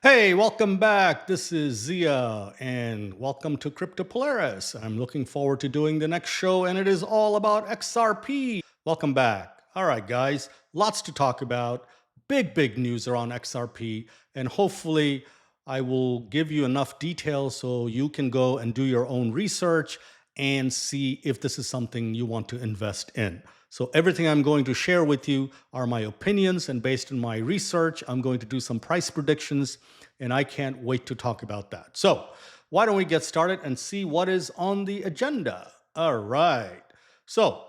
Hey, welcome back. This is Zia, and welcome to Crypto Polaris. I'm looking forward to doing the next show, and it is all about XRP. Welcome back. All right, guys, lots to talk about. Big news around XRP, and hopefully, I will give you enough details so you can go and do your own research and see if this is something you want to invest in. So everything I'm going to share with you are my opinions, and based on my research, I'm going to do some price predictions, and I can't wait to talk about that. So why don't we get started and see what is on the agenda? All right. So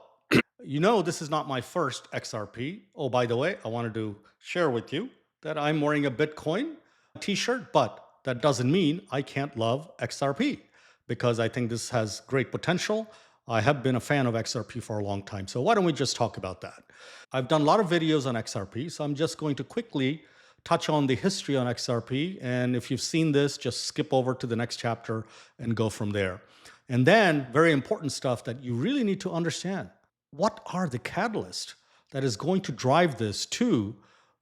this is not my first XRP. Oh, by the way, I wanted to share with you that I'm wearing a Bitcoin t-shirt, but that doesn't mean I can't love XRP because I think this has great potential. I have been a fan of XRP for a long time. So why don't we just talk about that? I've done a lot of videos on XRP, so I'm just going to quickly touch on the history on XRP. And if you've seen this, just skip over to the next chapter and go from there. And then very important stuff that you really need to understand. What are the catalysts that is going to drive this to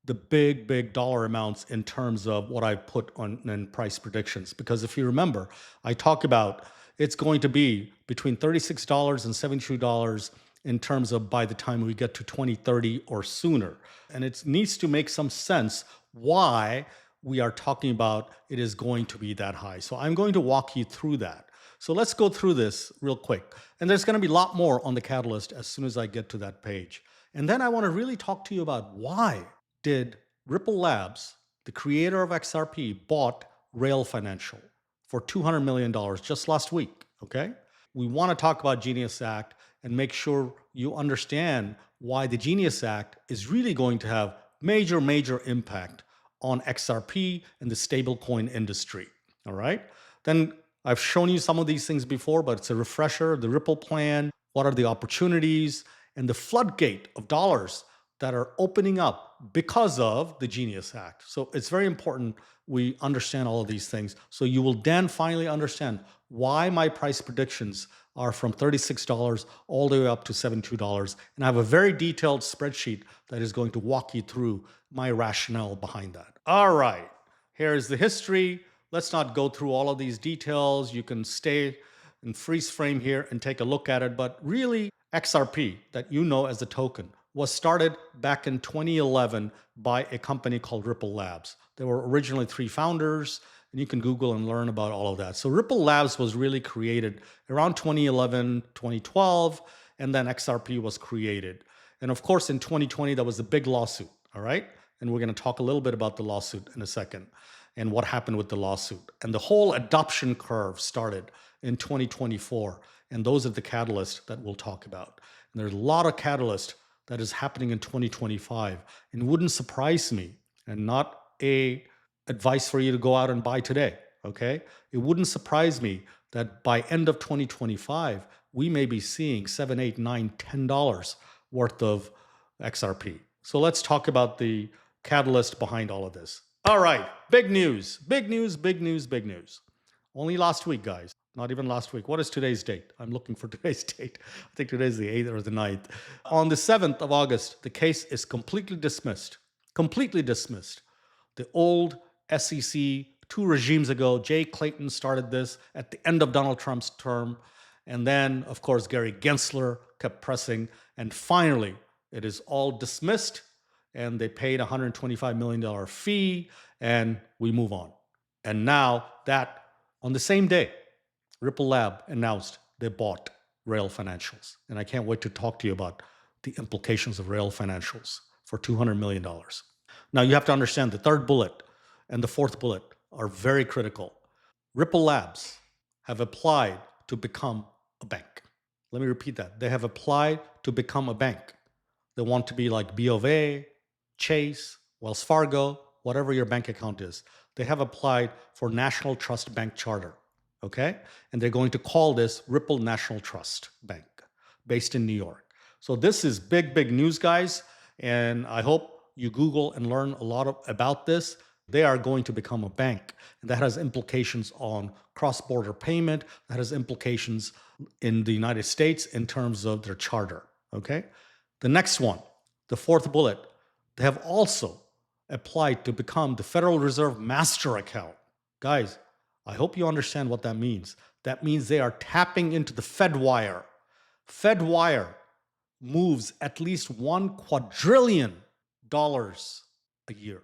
the big dollar amounts in terms of what I put on in price predictions? Because if you remember, I talk about it's going to be between $36 and $72 in terms of by the time we get to 2030 or sooner. And it needs to make some sense why we are talking about it is going to be that high. So I'm going to walk you through that. So let's go through this real quick. And there's going to be a lot more on the catalyst as soon as I get to that page. And then I want to really talk to you about why did Ripple Labs, the creator of XRP, bought Rail Financial for $200 million just last week, okay? We want to talk about Genius Act and make sure you understand why the Genius Act is really going to have major impact on XRP and the stablecoin industry, all right? Then I've shown you some of these things before, but it's a refresher. The Ripple plan, what are the opportunities, and the floodgate of dollars that are opening up because of the Genius Act. So it's very important we understand all of these things. So you will then finally understand why my price predictions are from $36 all the way up to $72. And I have a very detailed spreadsheet that is going to walk you through my rationale behind that. All right, here's the history. Let's not go through all of these details. You can stay in freeze frame here and take a look at it. But really, XRP, that you know as a token, was started back in 2011 by a company called Ripple Labs. There were originally 3 founders, and you can Google and learn about all of that. So Ripple Labs was really created around 2011, 2012, and then XRP was created. And of course, in 2020, there was a big lawsuit, all right? And we're going to talk a little bit about the lawsuit in a second and what happened with the lawsuit. And the whole adoption curve started in 2024. And those are the catalysts that we'll talk about. And there's a lot of catalysts that is happening in 2025. And wouldn't surprise me, and not a advice for you to go out and buy today, okay? It wouldn't surprise me that by end of 2025, we may be seeing $7, $8, $9, $10 worth of XRP. So let's talk about the catalyst behind all of this. All right, big news. Only last week, guys. Not even last week. What is today's date? I'm looking for today's date. I think today's the 8th or the 9th. On the 7th of August, the case is completely dismissed. Completely dismissed. The old SEC, 2 regimes ago, Jay Clayton started this at the end of Donald Trump's term. And then, of course, Gary Gensler kept pressing. And finally, it is all dismissed. And they paid a $125 million fee. And we move on. And now that, on the same day, Ripple Lab announced they bought Rail Financials. And I can't wait to talk to you about the implications of Rail Financials for $200 million. Now, you have to understand the third bullet and the fourth bullet are very critical. Ripple Labs have applied to become a bank. Let me repeat that. They have applied to become a bank. They want to be like B of A, Chase, Wells Fargo, whatever your bank account is. They have applied for National Trust Bank Charter. Okay? And they're going to call this Ripple National Trust Bank, based in New York. So this is big news, guys. And I hope you Google and learn a lot about this. They are going to become a bank. And that has implications on cross-border payment. That has implications in the United States in terms of their charter. Okay? The next one, the fourth bullet, they have also applied to become the Federal Reserve master account. Guys, I hope you understand what that means. That means they are tapping into the FedWire. FedWire moves at least $1 quadrillion a year.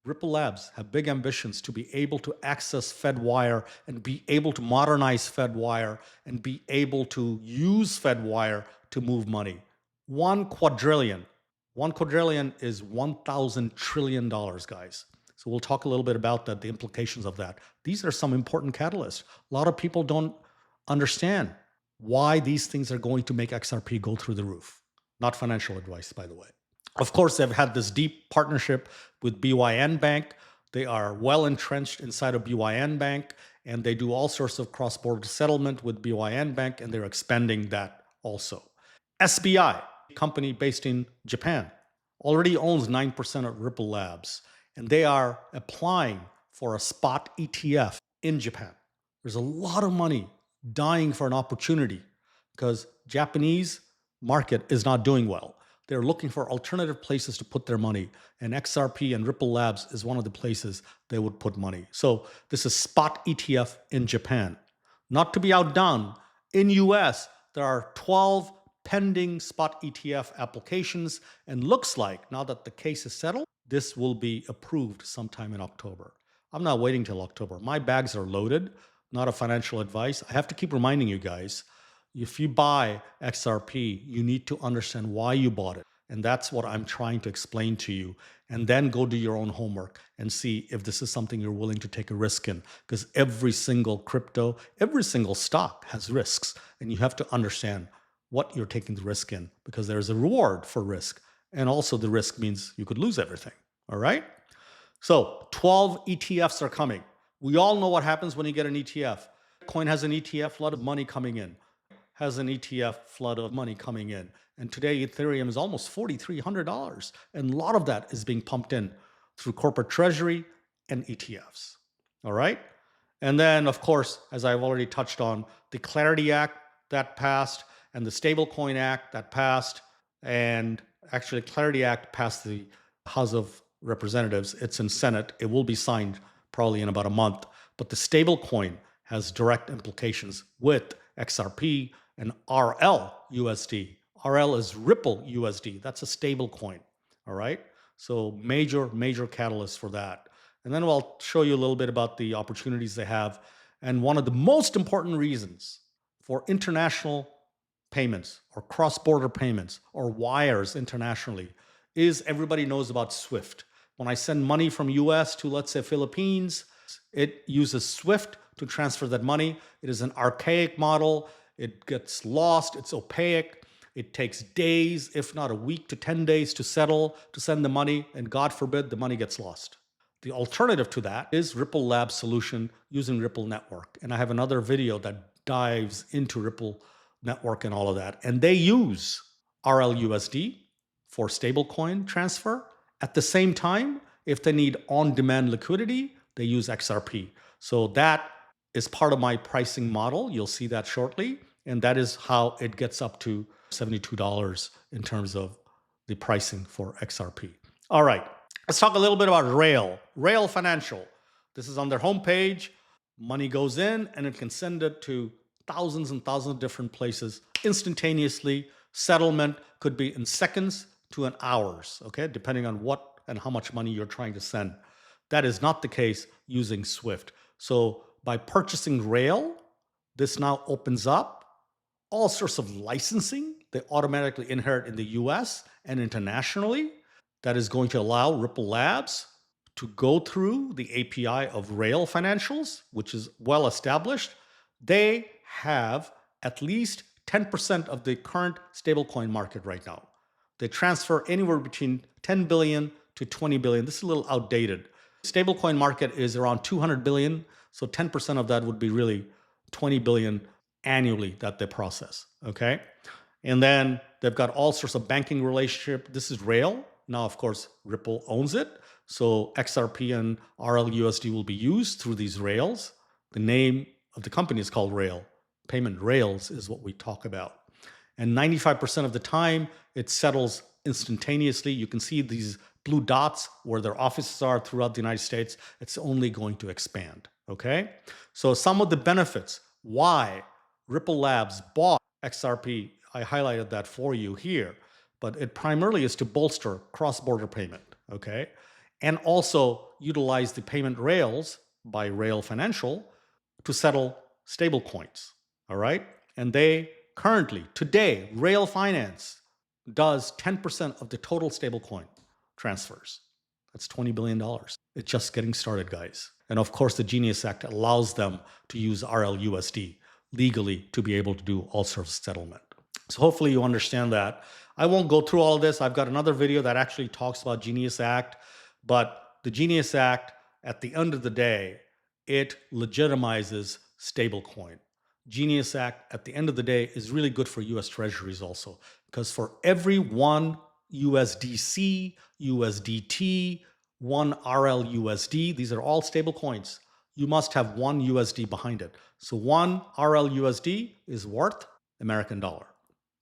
Ripple Labs have big ambitions to be able to access FedWire and be able to modernize FedWire and be able to use FedWire to move money. 1 quadrillion. 1 quadrillion is $1,000 trillion, guys. So we'll talk a little bit about that, the implications of that. These are some important catalysts. A lot of people don't understand why these things are going to make XRP go through the roof. Not financial advice, by the way. Of course, they've had this deep partnership with BYN Bank. They are well entrenched inside of BYN Bank, and they do all sorts of cross-border settlement with BYN Bank, and they're expanding that also. SBI, a company based in Japan, already owns 9% of Ripple Labs, and they are applying for a Spot ETF in Japan. There's a lot of money dying for an opportunity because Japanese market is not doing well. They're looking for alternative places to put their money, and XRP and Ripple Labs is one of the places they would put money. So this is Spot ETF in Japan. Not to be outdone, in US, there are 12 pending Spot ETF applications, and looks like now that the case is settled, this will be approved sometime in October. I'm not waiting till October. My bags are loaded, not a financial advice. I have to keep reminding you guys, if you buy XRP, you need to understand why you bought it. And that's what I'm trying to explain to you. And then go do your own homework and see if this is something you're willing to take a risk in. Because every single crypto, every single stock has risks. And you have to understand what you're taking the risk in, because there's a reward for risk. And also the risk means you could lose everything. All right? So 12 ETFs are coming. We all know what happens when you get an ETF. Coin has an ETF, flood of money coming in. Has an ETF flood of money coming in. And today Ethereum is almost $4,300. And a lot of that is being pumped in through corporate treasury and ETFs. All right? And then, of course, as I've already touched on, the Clarity Act that passed and the Stablecoin Act that passed. And actually, Clarity Act passed the House of Representatives. It's in Senate. It will be signed probably in about a month. But the stablecoin has direct implications with XRP and RLUSD. RL is Ripple USD. That's a stable coin. All right. So major catalyst for that. And then I'll show you a little bit about the opportunities they have. And one of the most important reasons for international payments or cross-border payments or wires internationally is everybody knows about SWIFT. When I send money from US to, let's say, Philippines, it uses SWIFT to transfer that money. It is an archaic model. It gets lost. It's opaque. It takes days, if not a week to 10 days to settle, to send the money, and God forbid the money gets lost. The alternative to that is Ripple Labs solution using Ripple Network. And I have another video that dives into Ripple Network and all of that. And they use RLUSD for stablecoin transfer. At the same time, if they need on-demand liquidity, they use XRP. So that is part of my pricing model. You'll see that shortly. And that is how it gets up to $72 in terms of the pricing for XRP. All right, let's talk a little bit about Rail Financial. This is on their homepage. Money goes in and it can send it to thousands and thousands of different places instantaneously. Settlement could be in seconds to in hours, okay, depending on what and how much money you're trying to send. That is not the case using SWIFT. So by purchasing Rail, this now opens up all sorts of licensing they automatically inherit in the US and internationally that is going to allow Ripple Labs to go through the API of Rail Financials, which is well established. They have at least 10% of the current stablecoin market right now. They transfer anywhere between 10 billion to 20 billion. This is a little outdated. Stablecoin market is around 200 billion. So 10% of that would be really 20 billion annually that they process, okay? And then they've got all sorts of banking relationship. This is Rail. Now, of course, Ripple owns it. So XRP and RLUSD will be used through these rails. The name of the company is called Rail. Payment rails is what we talk about. And 95% of the time, it settles instantaneously. You can see these blue dots where their offices are throughout the United States, it's only going to expand, okay? So some of the benefits, why Ripple Labs bought XRP, I highlighted that for you here, but it primarily is to bolster cross-border payment, okay? And also utilize the payment rails by Rail Financial to settle stable coins, all right? And they currently, today, Rail Finance does 10% of the total stablecoin transfers. That's $20 billion. It's just getting started, guys. And of course, the Genius Act allows them to use RLUSD legally to be able to do all sorts of settlement. So hopefully you understand that. I won't go through all of this. I've got another video that actually talks about Genius Act, but the Genius Act, at the end of the day, it legitimizes stablecoin. Genius Act, at the end of the day, is really good for US Treasuries also, because for every one USDC, USDT, one RLUSD, these are all stable coins, you must have one USD behind it. So one RLUSD is worth American dollar,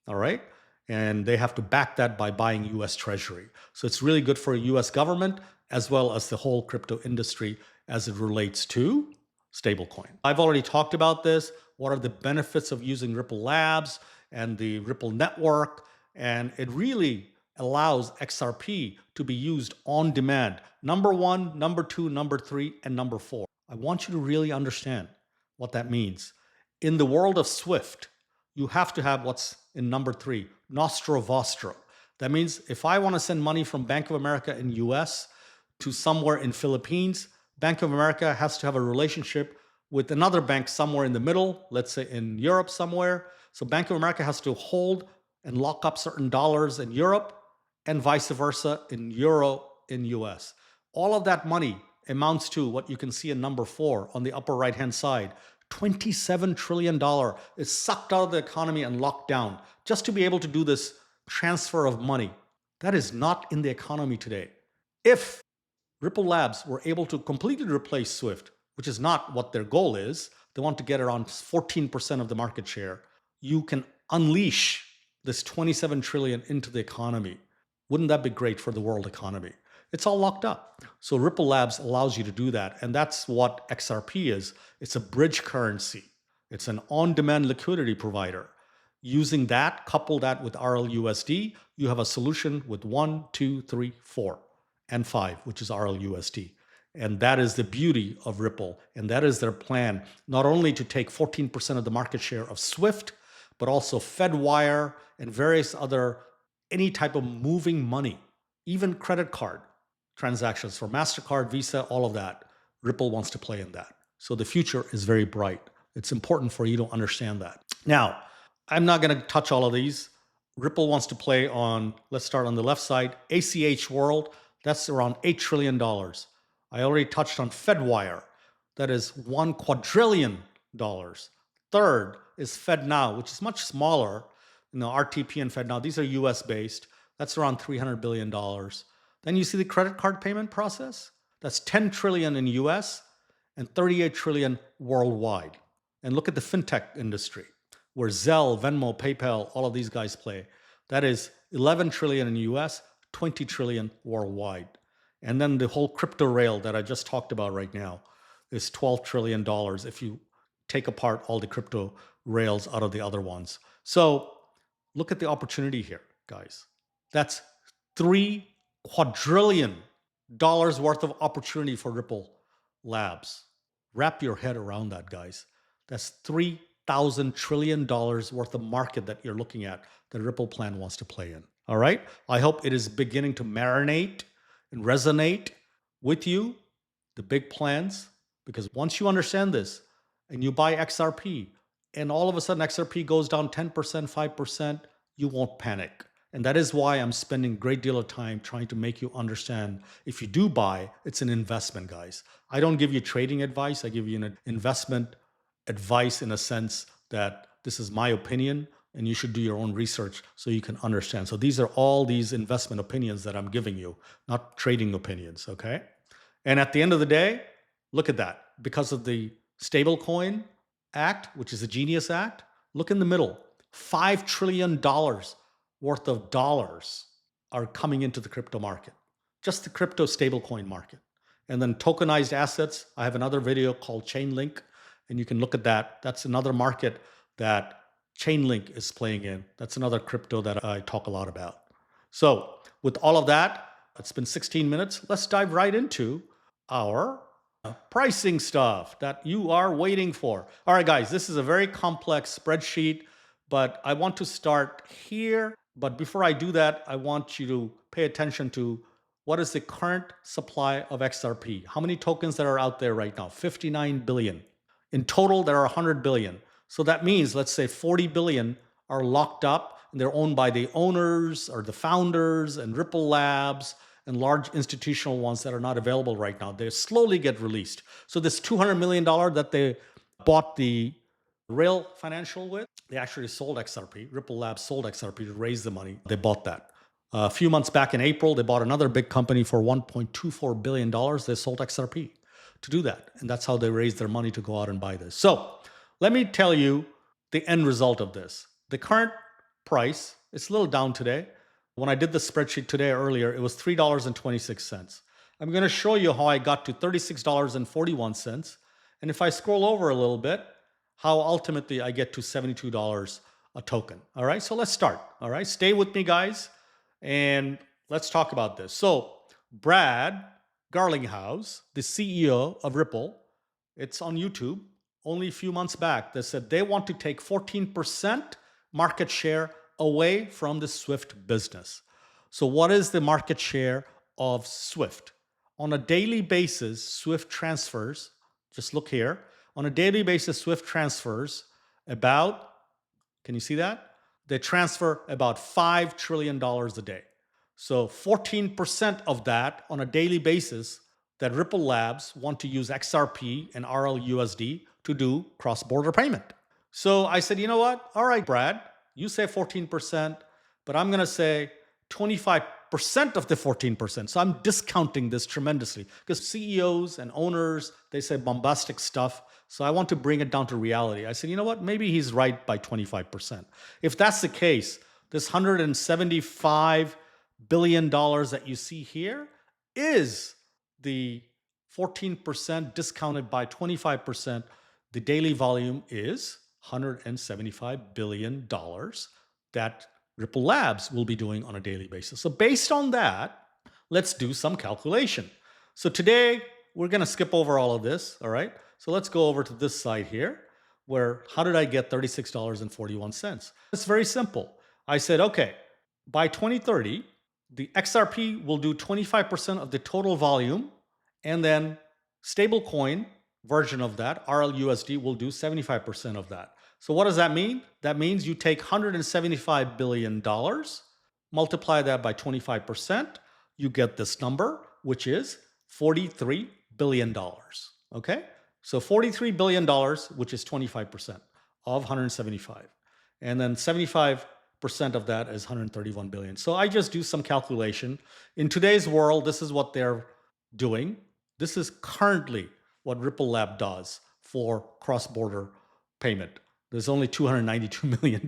all right? And they have to back that by buying US Treasury. So it's really good for US government as well as the whole crypto industry as it relates to stablecoin. I've already talked about this. What are the benefits of using Ripple Labs and the Ripple network? And it really allows XRP to be used on demand. Number one, number two, number three, and number four. I want you to really understand what that means. In the world of SWIFT, you have to have what's in number three, Nostro Vostro. That means if I want to send money from Bank of America in US to somewhere in Philippines, Bank of America has to have a relationship with another bank somewhere in the middle, let's say in Europe somewhere. So Bank of America has to hold and lock up certain dollars in Europe and vice versa in euro in US. All of that money amounts to what you can see in number four on the upper right-hand side. $27 trillion is sucked out of the economy and locked down just to be able to do this transfer of money. That is not in the economy today. If Ripple Labs were able to completely replace SWIFT, which is not what their goal is, they want to get around 14% of the market share, you can unleash this 27 trillion into the economy. Wouldn't that be great for the world economy? It's all locked up. So Ripple Labs allows you to do that. And that's what XRP is. It's a bridge currency. It's an on-demand liquidity provider. Using that, couple that with RLUSD, you have a solution with 1, 2, 3, 4, and 5, which is RLUSD. And that is the beauty of Ripple. And that is their plan, not only to take 14% of the market share of SWIFT, but also FedWire and various other, any type of moving money, even credit card transactions for MasterCard, Visa, all of that. Ripple wants to play in that. So the future is very bright. It's important for you to understand that. Now, I'm not going to touch all of these. Ripple wants to play on, let's start on the left side, ACH World. That's around $8 trillion. I already touched on FedWire. That is $1 quadrillion. Third is FedNow, which is much smaller. RTP and FedNow, these are US based. That's around $300 billion. Then you see the credit card payment process. That's 10 trillion in US and 38 trillion worldwide. And look at the fintech industry, where Zelle, Venmo, PayPal, all of these guys play. That is 11 trillion in US, 20 trillion worldwide. And then the whole crypto rail that I just talked about right now is $12 trillion if you take apart all the crypto rails out of the other ones. So look at the opportunity here, guys. That's $3 quadrillion worth of opportunity for Ripple Labs. Wrap your head around that, guys. That's $3,000 trillion worth of market that you're looking at that Ripple Plan wants to play in. All right? I hope it is beginning to marinate and resonate with you, the big plans, because once you understand this and you buy XRP and all of a sudden XRP goes down 10%, 5%, you won't panic. And that is why I'm spending a great deal of time trying to make you understand if you do buy, it's an investment, guys. I don't give you trading advice. I give you an investment advice in a sense that this is my opinion and you should do your own research so you can understand. So these are all these investment opinions that I'm giving you, not trading opinions, okay? And at the end of the day, look at that. Because of the Stablecoin Act, which is the Genius Act, look in the middle. $5 trillion worth of dollars are coming into the crypto market. just the crypto stablecoin market. And then tokenized assets, I have another video called Chainlink, and you can look at that. That's another market that Chainlink is playing in. That's another crypto that I talk a lot about. So with all of that, it's been 16 minutes. Let's dive right into our pricing stuff that you are waiting for. All right, guys, this is a very complex spreadsheet, but I want to start here. But before I do that, I want you to pay attention to what is the current supply of XRP. How many tokens that are out there right now? 59 billion. In total, there are 100 billion. So that means, let's say 40 billion are locked up and they're owned by the owners or the founders and Ripple Labs and large institutional ones that are not available right now. They slowly get released. So this $200 million that they bought the Rail Financial with, they actually sold XRP. Ripple Labs sold XRP to raise the money. They bought that. A few months back in April, they bought another big company for $1.24 billion. They sold XRP to do that. And that's how they raised their money to go out and buy this. So let me tell you the end result of this. The current price, it's a little down today. When I did the spreadsheet today earlier, it was $3.26. I'm going to show you how I got to $36.41. And if I scroll over a little bit, how ultimately I get to $72 a token. All right, so let's start. All right, stay with me, guys, and let's talk about this. So Brad Garlinghouse, the CEO of Ripple, it's on YouTube, only a few months back, they said they want to take 14% market share away from the Swift business. So what is the market share of Swift? On a daily basis, Swift transfers, just look here, on a daily basis, Swift transfers about, can you see that? They transfer about $5 trillion a day. So 14% of that on a daily basis that Ripple Labs want to use XRP and RLUSD to do cross-border payment. So I said, you know what? All right, Brad, you say 14%, but I'm going to say 25% of the 14%. So I'm discounting this tremendously because CEOs and owners, they say bombastic stuff. So I want to bring it down to reality. I said, you know what? Maybe he's right by 25%. If that's the case, this $175 billion that you see here is the 14% discounted by 25%. The daily volume is $175 billion that Ripple Labs will be doing on a daily basis. So based on that, let's do some calculation. So today, we're going to skip over all of this, all right? So let's go over to this side here, where how did I get $36.41? It's very simple. I said, okay, by 2030, the XRP will do 25% of the total volume, and then stablecoin version of that, RLUSD, will do 75% of that. So what does that mean? That means you take $175 billion, multiply that by 25%, you get this number, which is $43 billion. Okay? So $43 billion, which is 25% of 175. And then 75% of that is 131 billion. So I just do some calculation. In today's world, this is what they're doing. This is currently what Ripple Lab does for cross-border payment. There's only $292 million,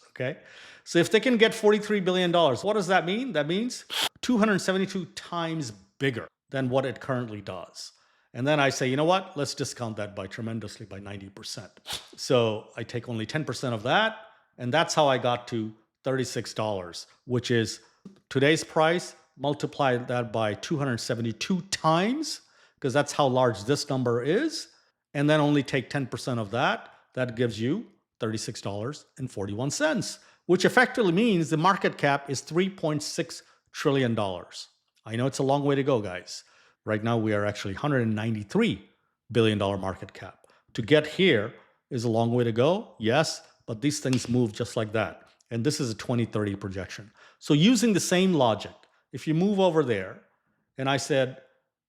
okay? So if they can get $43 billion, what does that mean? That means 272 times bigger than what it currently does. And then I say, you know what? Let's discount that by tremendously by 90%. So I take only 10% of that, and that's how I got to $36, which is today's price, multiply that by 272 times, because that's how large this number is, and then only take 10% of that. That gives you $36.41, which effectively means the market cap is $3.6 trillion. I know it's a long way to go, guys. Right now, we are actually $193 billion market cap. To get here is a long way to go, yes, but these things move just like that. And this is a 2030 projection. So using the same logic, if you move over there, and I said,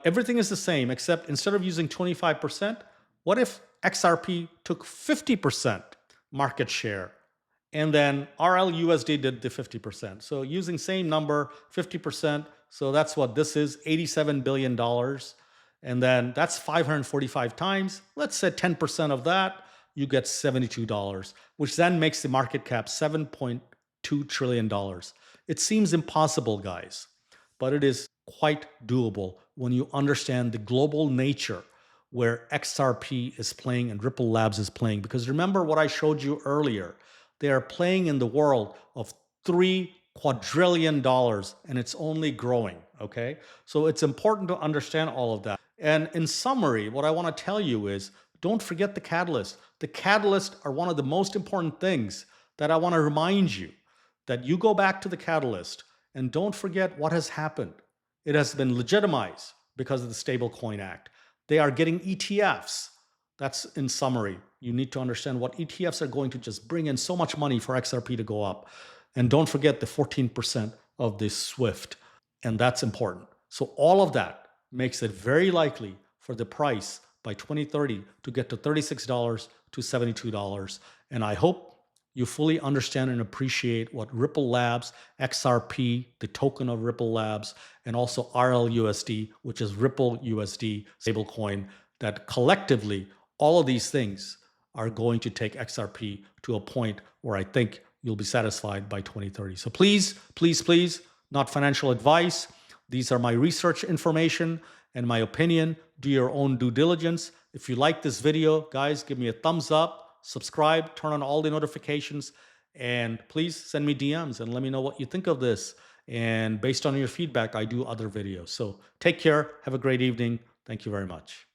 everything is the same, except instead of using 25%, what if XRP took 50% market share, and then RLUSD did the 50%? So using same number, 50%, so that's what this is, $87 billion. And then that's 545 times. Let's say 10% of that, you get $72, which then makes the market cap $7.2 trillion. It seems impossible, guys, but it is quite doable when you understand the global nature where XRP is playing and Ripple Labs is playing. Because remember what I showed you earlier, they are playing in the world of $3 quadrillion and it's only growing, okay? So it's important to understand all of that. And in summary, what I want to tell you is don't forget the catalyst. The catalysts are one of the most important things that I want to remind you, that you go back to the catalyst and don't forget what has happened. It has been legitimized because of the Stablecoin Act. They are getting ETFs. That's in summary. You need to understand what ETFs are going to just bring in so much money for XRP to go up. And don't forget the 14% of the SWIFT. And that's important. So all of that makes it very likely for the price by 2030 to get to $36 to $72. And I hope you fully understand and appreciate what Ripple Labs, XRP, the token of Ripple Labs, and also RLUSD, which is Ripple USD stablecoin, that collectively, all of these things are going to take XRP to a point where I think you'll be satisfied by 2030. So please, please, please, not financial advice. These are my research information and my opinion. Do your own due diligence. If you like this video, guys, give me a thumbs up. Subscribe, turn on all the notifications, and please send me DMs and let me know what you think of this. And based on your feedback, I do other videos. So take care. Have a great evening. Thank you very much.